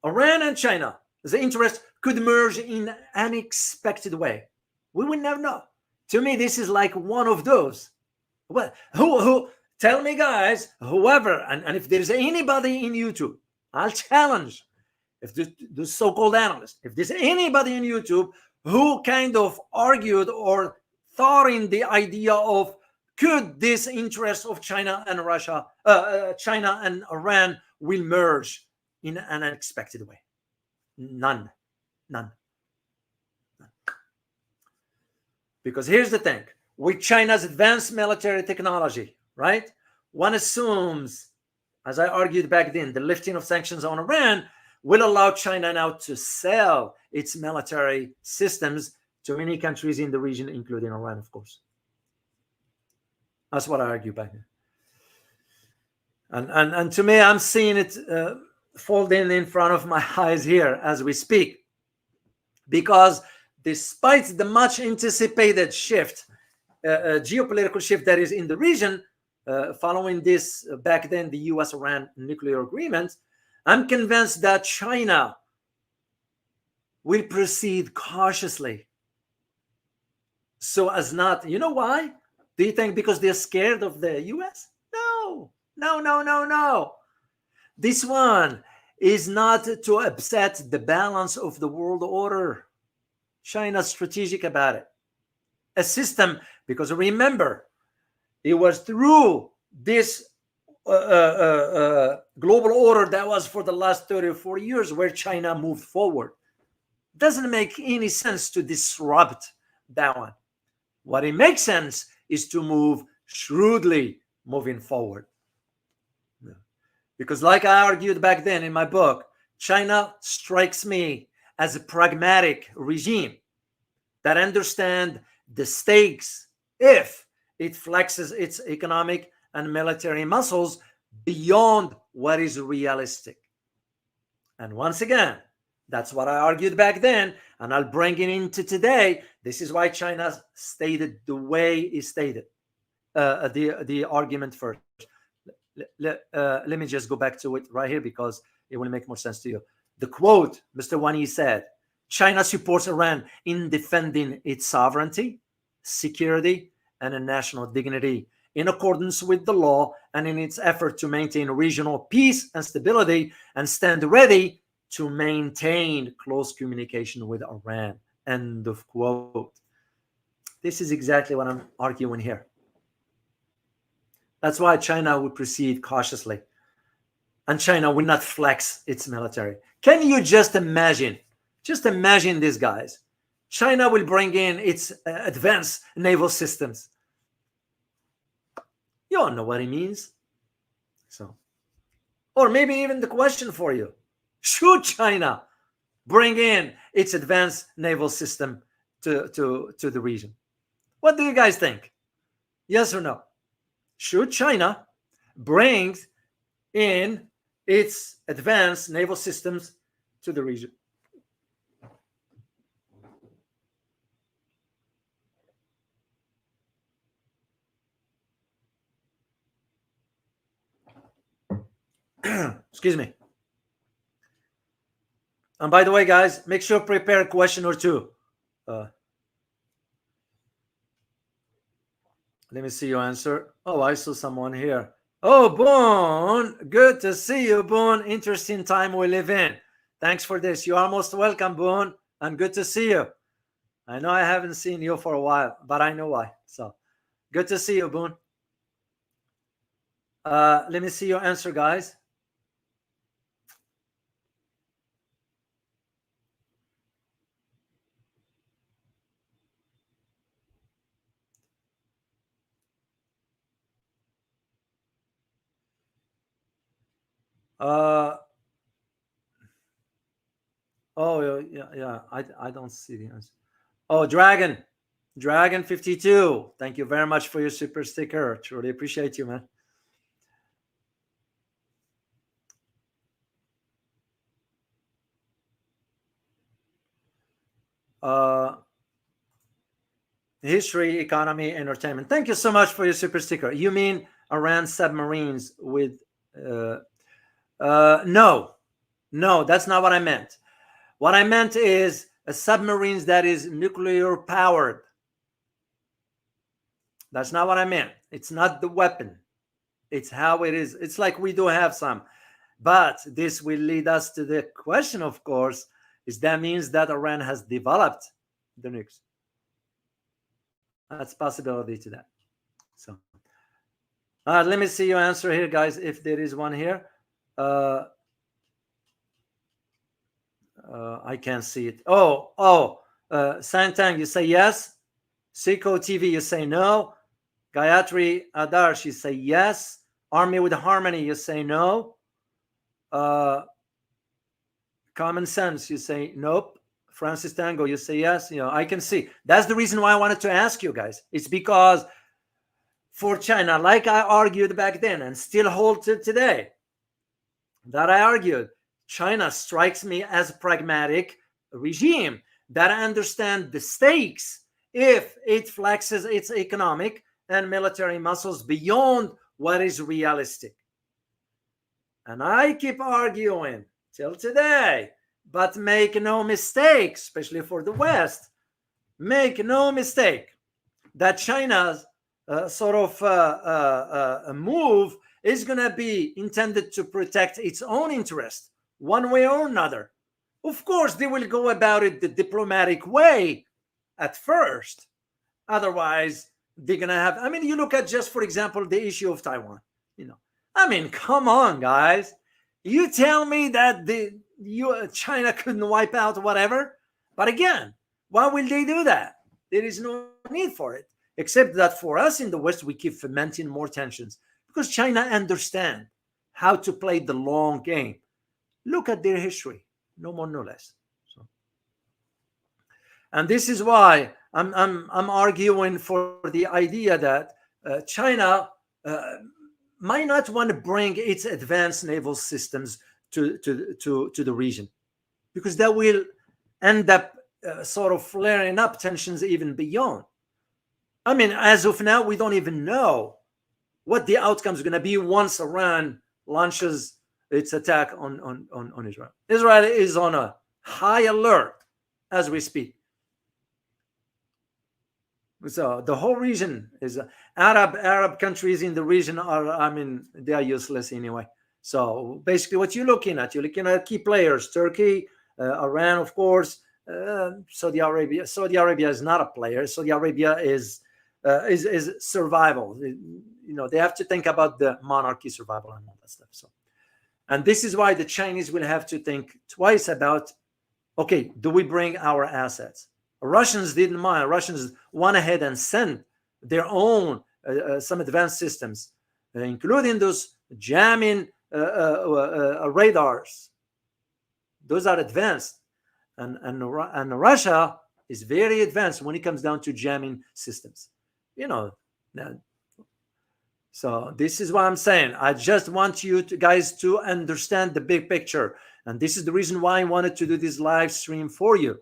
Iran and China, the interest could merge in an unexpected way. We will never know. To me, this is like one of those. Well, who tell me, guys, whoever, and if there's anybody in YouTube, I'll challenge, if the so-called analyst, if there's anybody in YouTube who kind of argued or thought in the idea of, could this interest of China and Russia, China and Iran will merge in an unexpected way? None. Because here's the thing, with China's advanced military technology, right? One assumes, as I argued back then, the lifting of sanctions on Iran will allow China now to sell its military systems to many countries in the region, including Iran, of course. That's what I argue back then. And to me, I'm seeing it folding in front of my eyes here as we speak. Because despite the much anticipated shift, geopolitical shift that is in the region, following this back then, the US-Iran nuclear agreement, I'm convinced that China will proceed cautiously. So as not, you know why? Do you think because they're scared of the US? No. This one is not to upset the balance of the world order. China's strategic about it. A system, because remember, it was through this global order that was for the last 30 or 40 years where China moved forward. Doesn't make any sense to disrupt that one. What it makes sense is to move shrewdly moving forward. Because like I argued back then in my book, China strikes me as a pragmatic regime that understands the stakes if it flexes its economic and military muscles beyond what is realistic. And once again, that's what I argued back then, and I'll bring it into today. This is why China stated the way it stated the argument first. Let me just go back to it right here because it will make more sense to you. The quote, Mr. Wani said, China supports Iran in defending its sovereignty, security, and national dignity in accordance with the law and in its effort to maintain regional peace and stability, and stand ready to maintain close communication with Iran. End of quote. This is exactly what I'm arguing here. That's why China would proceed cautiously. And China will not flex its military. Can you just imagine? Just imagine this, guys. China will bring in its advanced naval systems. You all know what it means. So, or maybe even the question for you. Should China bring in its advanced naval system to the region? What do you guys think? Yes or no? Should China bring in its advanced naval systems to the region? Excuse me. And by the way, guys, make sure to prepare a question or two. Let me see your answer. Oh, I saw someone here. Oh, Boone. Good to see you, Boone. Interesting time we live in. Thanks for this. You are most welcome, Boone. And good to see you. I know I haven't seen you for a while, but I know why. So good to see you, Boone. Let me see your answer, guys. Oh yeah. I don't see the answer. Oh, Dragon 52. Thank you very much for your super sticker. Truly appreciate you, man. History, economy, entertainment. Thank you so much for your super sticker. You mean Iran submarines with no, that's not what I meant. What I meant is a submarines that is nuclear powered. That's not what I meant. It's not the weapon. It's how it is. It's like we do have some. But this will lead us to the question, of course, is that means that Iran has developed the nukes. That's a possibility to that. So let me see your answer here, guys, if there is one here. I can't see it. Santang, you say yes. Seiko TV, you say no. Gayatri Adarsh, you say yes. Army with Harmony, you say no. Common Sense, you say nope. Francis Tango, you say yes. You know, I can see. That's the reason why I wanted to ask you guys. It's because for China, like I argued back then and still hold to today, that I argued, China strikes me as a pragmatic regime that understands the stakes if it flexes its economic and military muscles beyond what is realistic. And I keep arguing till today, but make no mistake, especially for the West, make no mistake that China's move is going to be intended to protect its own interest one way or another. Of course, they will go about it the diplomatic way at first. Otherwise, they're going to have, I mean, you look at just, for example, the issue of Taiwan. You know, I mean, come on, guys. You tell me that China couldn't wipe out whatever. But again, why will they do that? There is no need for it. Except that for us in the West, we keep fomenting more tensions because China understands how to play the long game. Look at their history, no more, no less. So, and this is why I'm arguing for the idea that China might not want to bring its advanced naval systems to the region, because that will end up sort of flaring up tensions even beyond. I mean, as of now, we don't even know what the outcome is going to be once Iran launches its attack on Israel. Israel is on a high alert as we speak. So the whole region is Arab countries in the region are, I mean, they are useless anyway. So basically what you're looking at key players: Turkey, Iran, of course, Saudi Arabia. Saudi Arabia is not a player. Saudi Arabia is survival. They have to think about the monarchy survival and all that stuff. So, and this is why the Chinese will have to think twice about, okay, do we bring our assets? Russians didn't mind. Russians went ahead and sent their own some advanced systems, including those jamming radars. Those are advanced, and Russia is very advanced when it comes down to jamming systems. So this is what I'm saying. I just want you guys to understand the big picture, and this is the reason why I wanted to do this live stream for you.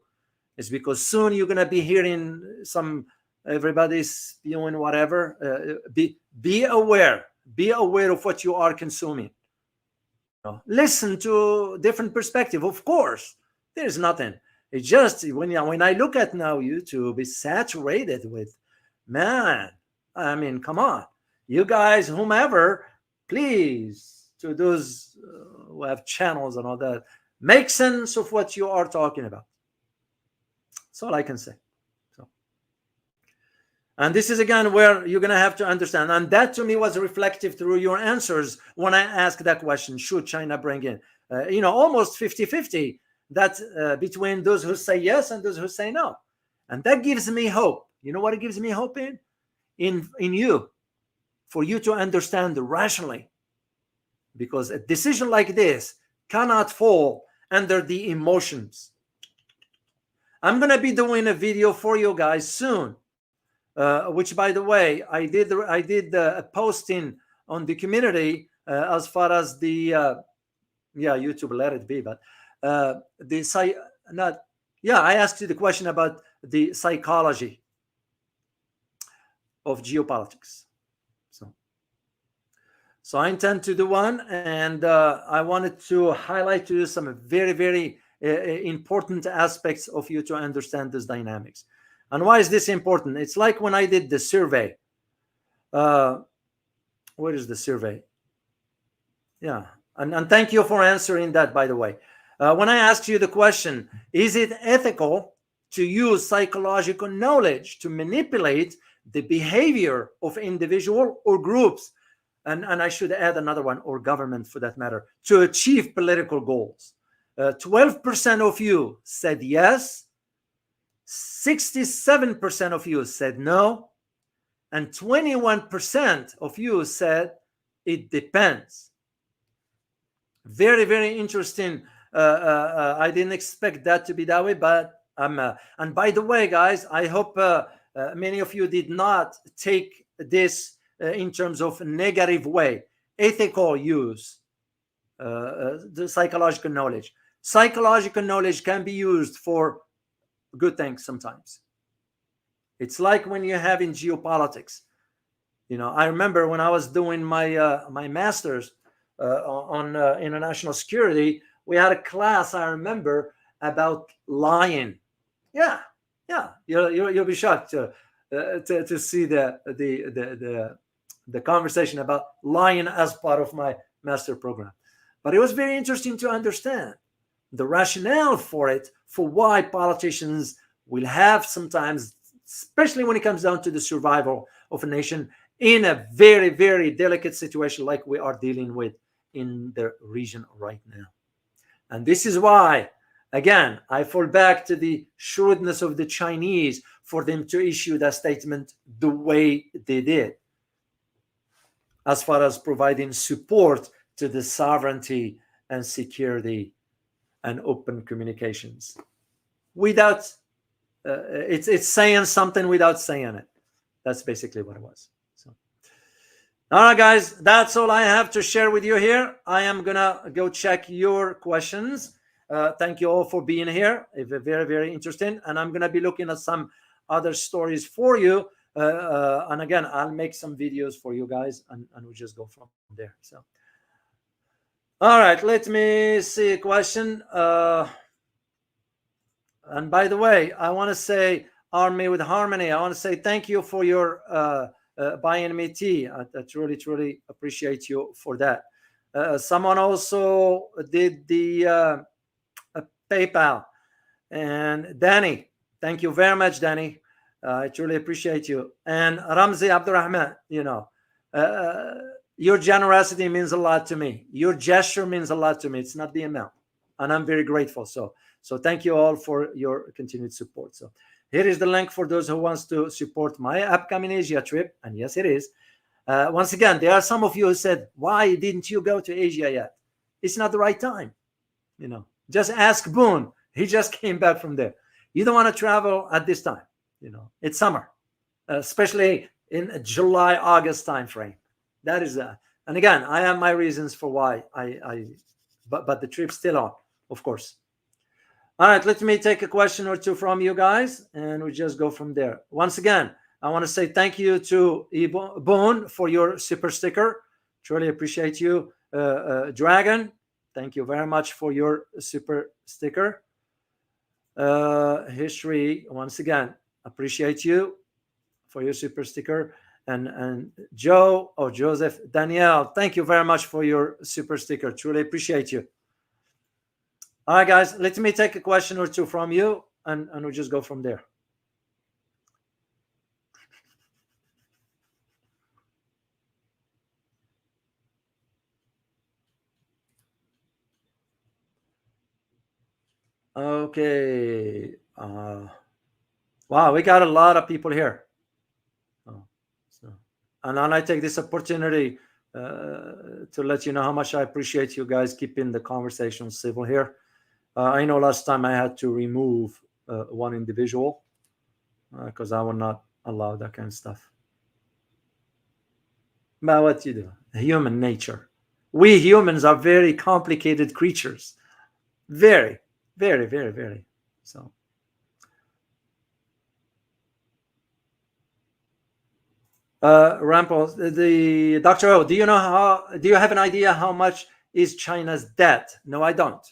It's because soon you're gonna be hearing everybody's spewing whatever. Be aware of what you are consuming. Listen to different perspective. Of course, there's nothing. It's just when I look at now YouTube, it's saturated with, man. I mean, come on, you guys, whomever, please, to those who have channels and all that, make sense of what you are talking about. That's all I can say. So, and this is again where you're going to have to understand, and that to me was reflective through your answers when I asked that question: should China bring in? Almost 50-50. That between those who say yes and those who say no, and that gives me hope. You know what it gives me hope in you, for you to understand rationally, because a decision like this cannot fall under the emotions. I'm going to be doing a video for you guys soon, which, by the way, I did a posting on the community as far as the YouTube let it be, but I asked you the question about the psychology of geopolitics. So I intend to do one, and I wanted to highlight to you some very, very important aspects of you to understand this dynamics. And why is this important? It's like when I did the survey. Where is the survey? Yeah, and thank you for answering that, by the way. When I asked you the question, is it ethical to use psychological knowledge to manipulate the behavior of individual or groups, and I should add another one, or government for that matter, to achieve political goals? 12% of you said yes, 67% of you said no, and 21% of you said it depends. Very, very interesting. I didn't expect that to be that way, but and by the way, guys, I hope many of you did not take this in terms of negative way. Ethical use the psychological knowledge. Psychological knowledge can be used for good things sometimes. It's like when you have in geopolitics. I remember when I was doing my my master's on international security, we had a class, I remember, about lying. Yeah, you'll be shocked to see the conversation about lying as part of my master program. But it was very interesting to understand the rationale for it, for why politicians will have sometimes, especially when it comes down to the survival of a nation in a very, very delicate situation like we are dealing with in the region right now. And this is why Again, I fall back to the shrewdness of the Chinese for them to issue that statement the way they did, as far as providing support to the sovereignty and security and open communications. Without, it's saying something without saying it. That's basically what it was. So, all right, guys, that's all I have to share with you here. I am gonna go check your questions. Thank you all for being here. It's very, very interesting. And I'm gonna be looking at some other stories for you. And again, I'll make some videos for you guys, and we'll just go from there. So, all right, let me see a question. And by the way, I want to say, Army with Harmony, I want to say thank you for your buying me tea. I truly, truly appreciate you for that. Someone also did the PayPal. And Danny, thank you very much, Danny. I truly appreciate you. And Ramzi Abdurrahman, your generosity means a lot to me. Your gesture means a lot to me. It's not the amount. And I'm very grateful. So thank you all for your continued support. So here is the link for those who wants to support my upcoming Asia trip. And yes, it is. Once again, there are some of you who said, why didn't you go to Asia yet? It's not the right time. Just ask Boone. He just came back from there. You don't want to travel at this time. It's summer, especially in July, August time frame. That is and again, I have my reasons for why but the trip's still on, of course. All right, let me take a question or two from you guys, and we just go from there. Once again, I want to say thank you to Boone for your super sticker. Truly appreciate you. Dragon, thank you very much for your super sticker. History, once again, appreciate you for your super sticker. And Joseph, Danielle, thank you very much for your super sticker. Truly appreciate you. All right, guys, let me take a question or two from you, and we'll just go from there. Okay. Wow, we got a lot of people here. And I take this opportunity to let you know how much I appreciate you guys keeping the conversation civil here. I know last time I had to remove one individual because I will not allow that kind of stuff. But what you do? Human nature. We humans are very complicated creatures. Very, very, very, very. So. Rampos, the Dr. O, do you have an idea how much is China's debt? No, I don't.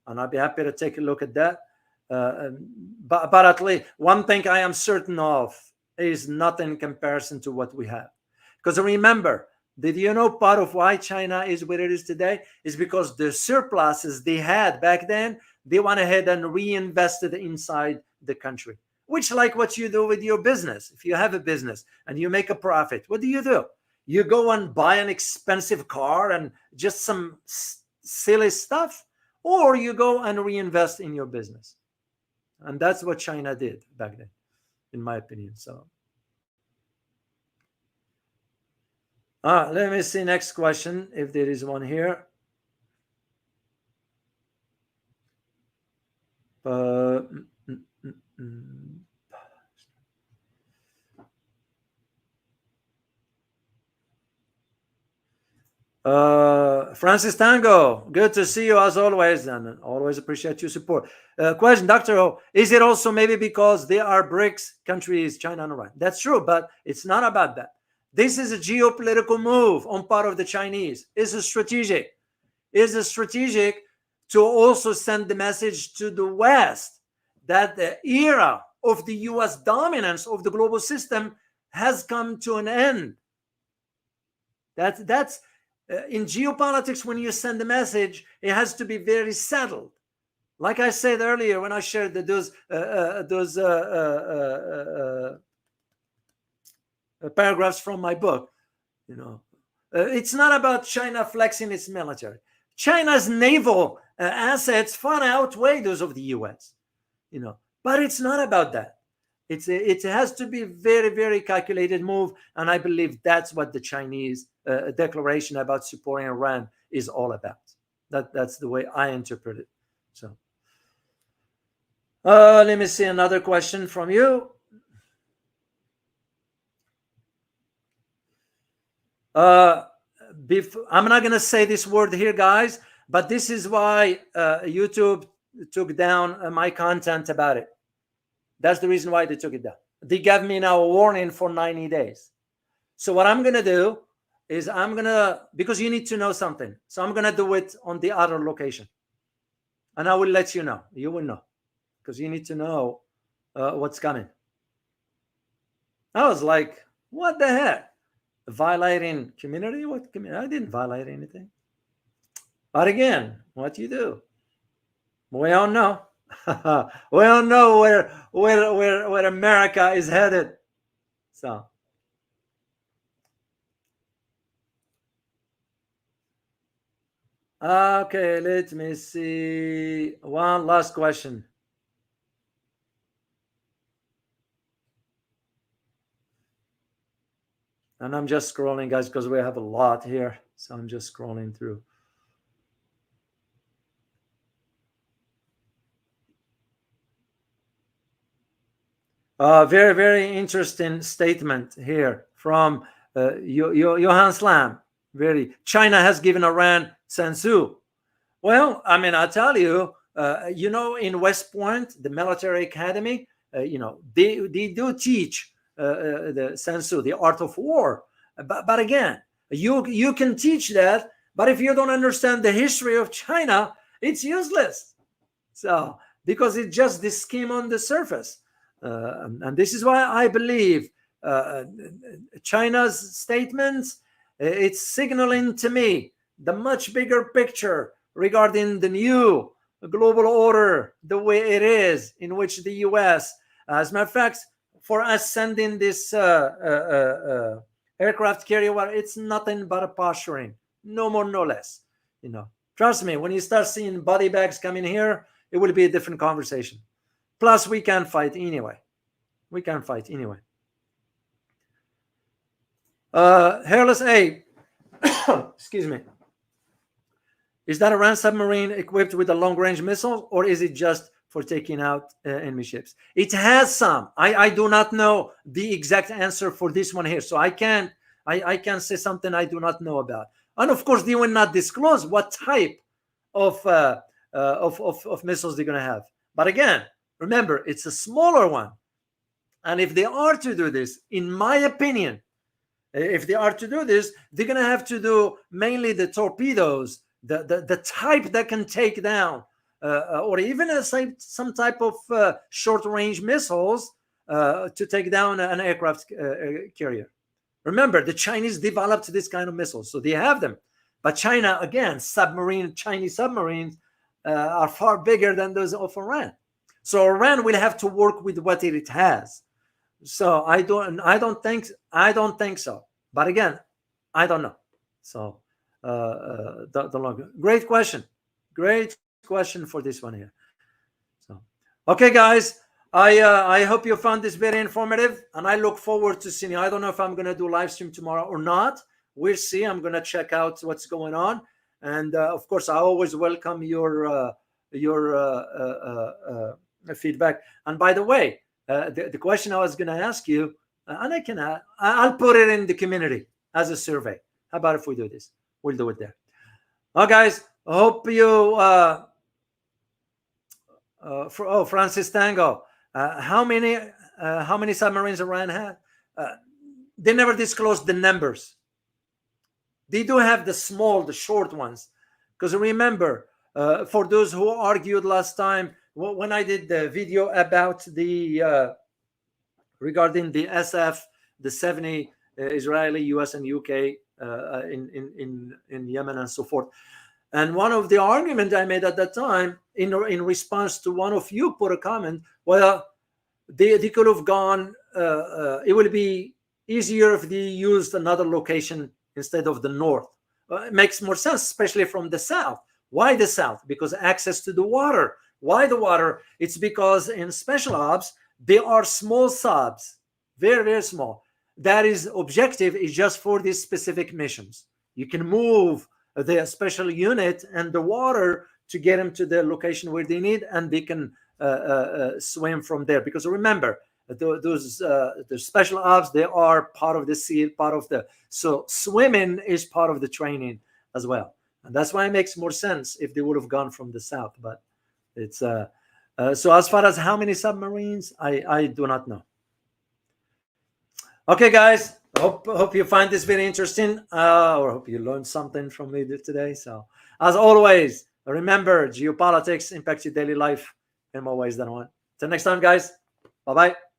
And I'd be happy to take a look at that. But at least one thing I am certain of is not in comparison to what we have. Because remember, did you know part of why China is where it is today is because the surpluses they had back then, they went ahead and reinvested inside the country. Which, like what you do with your business. If you have a business and you make a profit, what do? You go and buy an expensive car and just some silly stuff, or you go and reinvest in your business. And that's what China did back then, in my opinion. So, let me see next question, if there is one here. Francis Tango, good to see you as always, and always appreciate your support. Question, Dr. O, is it also maybe because they are BRICS countries, China and Iran? That's true, but it's not about that. This is a geopolitical move on part of the Chinese. It's a strategic. It's a strategic to also send the message to the West that the era of the US dominance of the global system has come to an end. That's in geopolitics, when you send a message, it has to be very settled. Like I said earlier when I shared those paragraphs from my book, it's not about China flexing its military. China's naval assets far outweigh those of the US. But it's not about that. It has to be very, very calculated move, and I believe that's what the Chinese declaration about supporting Iran is all about. That's the way I interpret it. So, let me see another question from you. I'm not going to say this word here, guys, but this is why YouTube took down my content about it. That's the reason why they took it down. They gave me now a warning for 90 days. So what I'm going to do is because you need to know something. So I'm going to do it on the other location. And I will let you know. You will know. Because you need to know what's coming. I was like, what the heck? Violating community? What community? I didn't violate anything. But again, what you do? We all know. We all know where America is headed. So okay, let me see. One last question. And I'm just scrolling, guys, because we have a lot here. So I'm just scrolling through. Very, very interesting statement here from Johan Slam. China has given Iran Sansu. Well, I mean, I'll tell you, in West Point, the military academy, they do teach the Sansu, the art of war. But again, you can teach that, but if you don't understand the history of China, it's useless. So, because it's just this scheme on the surface. And this is why I believe China's statements, it's signaling to me the much bigger picture regarding the new global order, the way it is, in which the US, as a matter of fact, for us sending this aircraft carrier, it's nothing but a posturing, no more, no less. Trust me, when you start seeing body bags coming here, it will be a different conversation. Plus, we can fight anyway. Hairless A, excuse me. Is that Iran submarine equipped with a long-range missile, or is it just for taking out enemy ships? It has some. I do not know the exact answer for this one here, so I can't say something I do not know about. And of course, they will not disclose what type of missiles they're going to have. But again, remember, it's a smaller one. And if they are to do this, in my opinion, if they are to do this, they're going to have to do mainly the torpedoes, the type that can take down, or even some type of short-range missiles to take down an aircraft carrier. Remember, the Chinese developed this kind of missiles, so they have them. But China, again, Chinese submarines are far bigger than those of Iran. So Iran will have to work with what it has. So I don't think so. But again, I don't know. So great question for this one here. So okay, guys, I hope you found this very informative, and I look forward to seeing you. I don't know if I'm going to do live stream tomorrow or not. We'll see. I'm going to check out what's going on, and of course, I always welcome your feedback. And by the way, the question I was going to ask you, and I'll put it in the community as a survey. How about if we do this? We'll do it there. Well, guys, I hope you. Francis Tango, how many submarines Iran had? They never disclosed the numbers. They do have the short ones, because remember, for those who argued last time when I did the video about regarding the SF, the 70 Israeli, US, and UK in Yemen and so forth. And one of the arguments I made at that time, in response to one of you put a comment, well, they could have gone, it would be easier if they used another location instead of the north. It makes more sense, especially from the south. Why the south? Because access to the water. Why the water? It's because in special ops, they are small subs, very, very small. That is objective is just for these specific missions. You can move the special unit and the water to get them to the location where they need, and they can swim from there. Because remember, those the special ops, they are part of the SEAL, part of the, so swimming is part of the training as well. And that's why it makes more sense if they would have gone from the south. But it's so as far as how many submarines, I do not know. Okay, guys, hope you find this very interesting, or hope you learned something from me today. So as always, remember, geopolitics impacts your daily life in more ways than one. Till next time, guys. Bye-bye.